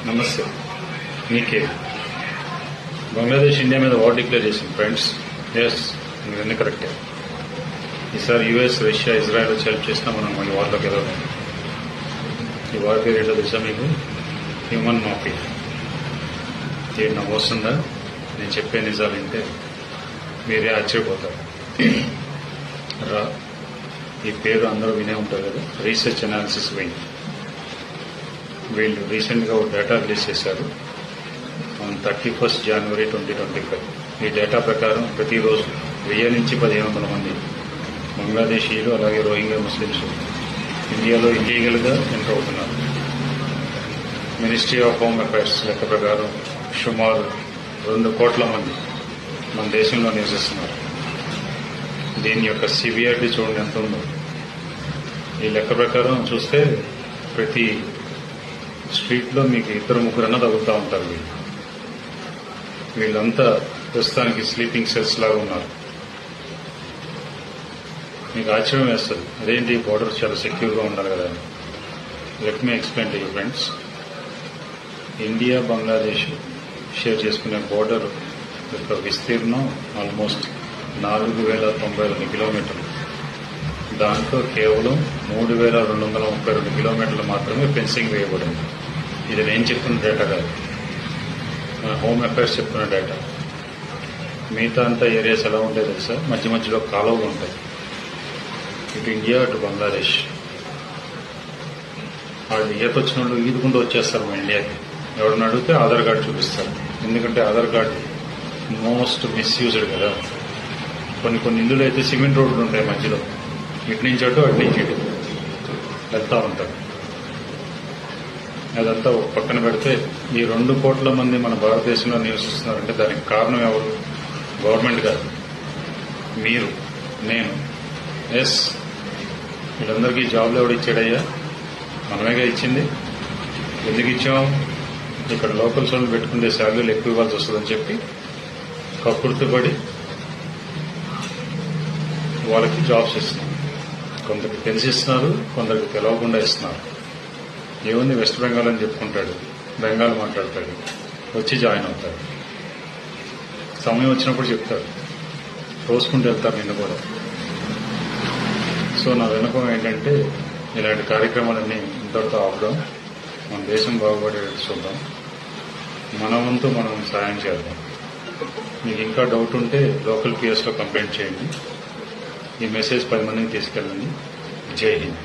నమస్తే. మీకే బంగ్లాదేశ్ ఇండియా మీద వార్ డిక్లేర్ చేసింది ఫ్రెండ్స్. ఎస్, మీరు కరెక్టే. ఈసారి యూఎస్, రష్యా, ఇజ్రాయెల్ వచ్చి హెల్ప్ చేసినా మనం ఈ వార్లోకి ఎదగలేం. ఈ వార్ పేరు ఏంటో తెలుసా మీకు? Human mafia. ఏంటి నాకు వస్తుందా? నేను చెప్పే నిజాలు వింటే మీరే ఆశ్చర్యపోతారు. ఈ పేరు అందరూ వినే ఉంటారు కదా, రీసెర్చ్ అనాలిసిస్ వింగ్. వీళ్ళు రీసెంట్గా ఒక డేటా రిలీజ్ చేశారు ఆన్ 31 జనవరి 2025. ఈ డేటా ప్రకారం ప్రతిరోజు 1000 నుంచి 1500 మంది బంగ్లాదేశీయులు అలాగే రోహింగ్యా ముస్లింస్ ఇండియాలో ఇల్లీగల్గా ఎంటర్ అవుతున్నారు. మినిస్ట్రీ ఆఫ్ హోమ్ అఫైర్స్ లెక్క ప్రకారం సుమారు 2 కోట్ల మంది మన దేశంలో నివసిస్తున్నారు. దీని యొక్క సివియారిటీ చూడండి ఎంత ఉందో. ఈ లెక్క ప్రకారం చూస్తే ప్రతి స్ట్రీట్లో మీకు 2-3 తగులుతూ ఉంటారు. వీళ్ళంతా ప్రస్తుతానికి స్లీపింగ్ సెల్స్ లాగా ఉన్నారు. మీకు ఆశ్చర్యం వేస్తుంది, అదేంటి బోర్డర్ చాలా సెక్యూర్గా ఉండాలి కదా. Let me explain to you friends. India Bangladesh share చేసుకునే బోర్డర్ యొక్క విస్తీర్ణం ఆల్మోస్ట్ 4092 కిలోమీటర్లు. దాంట్లో కేవలం 3232 కిలోమీటర్లు మాత్రమే ఫెన్సింగ్ వేయబడింది. ఇది నేను చెప్తున్న డేటా కాదు, మన హోమ్ అఫైర్స్ చెప్తున్న డేటా. మిగతా అంతా ఏరియాస్ ఎలా ఉంటాయి తెలుసా? మధ్య మధ్యలో కాలువలు ఉంటాయి. ఇటు ఇండియా, అటు బంగ్లాదేశ్. వాళ్ళు ఈత వచ్చిన వాళ్ళు ఈదుకుంటూ వచ్చేస్తారు మన ఇండియాకి. ఎవరిని అడిగితే ఆధార్ కార్డు చూపిస్తారు. ఎందుకంటే ఆధార్ కార్డు మోస్ట్ మిస్యూజ్డ్ కదా. కొన్ని ఇందులో అయితే సిమెంట్ రోడ్లు ఉంటాయి మధ్యలో, ఇటు నుంచి అటు నుంచి ఇటు వెళ్తూ ఉంటారు. అదంతా ఒక పక్కన పెడితే ఈ 2 కోట్ల మంది మన భారతదేశంలో నివసిస్తున్నారంటే దానికి కారణం ఎవరు? గవర్నమెంట్ కాదు, మీరు, నేను. ఎస్, వీళ్ళందరికీ జాబ్లు ఎవడు ఇచ్చాడయ్యా? మనమేగా ఇచ్చింది. ఎందుకు ఇచ్చాం? ఇక్కడ లోకల్ సోళ్ళు పెట్టుకుంటే శాలరీలు ఎక్కువ ఇవ్వాల్సి వస్తుందని చెప్పి కక్కుర్తిపడి వాళ్ళకి జాబ్స్ ఇస్తున్నాం. కొందరికి తెలిసి ఇస్తున్నారు, కొందరికి తెలవకుండా ఇస్తున్నారు. ఏముంది, వెస్ట్ బెంగాల్ అని చెప్పుకుంటాడు, బెంగాల్ మాట్లాడతాడు, వచ్చి జాయిన్ అవుతాడు. సమయం వచ్చినప్పుడు చెప్తాడు, తోసుకుంటూ వెళ్తారు నిన్ను కూడా. సో నా విన్నపం ఏంటంటే ఇలాంటి కార్యక్రమాలన్నీ ఇంతటితో ఆపుదాం. మన దేశం బాగుపడేది చూద్దాం. మన వంతు మనం సాయం చేద్దాం. మీకు ఇంకా డౌట్ ఉంటే లోకల్ పిఎస్లో కంప్లైంట్ చేయండి. ఈ మెసేజ్ 10 మందికి తీసుకెళ్ళండి. జై హింద్.